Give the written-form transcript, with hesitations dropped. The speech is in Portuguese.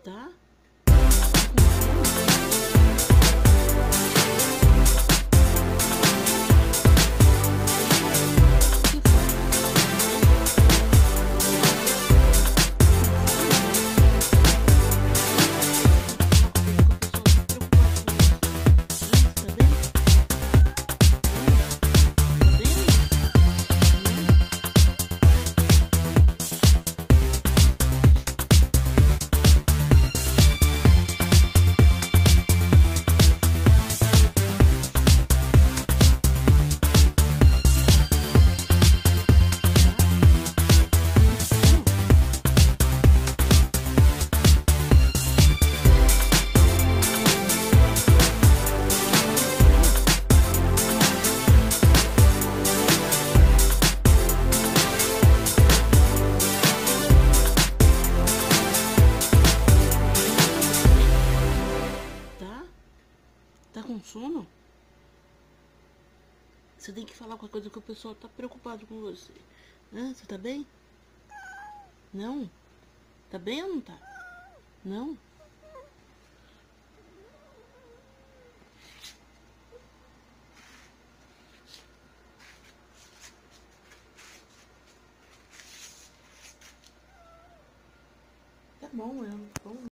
Tá? Tá com sono? Você tem que falar com a coisa que o pessoal tá preocupado com você. Você tá bem? Não? Tá bem ou não tá? Não? Tá bom,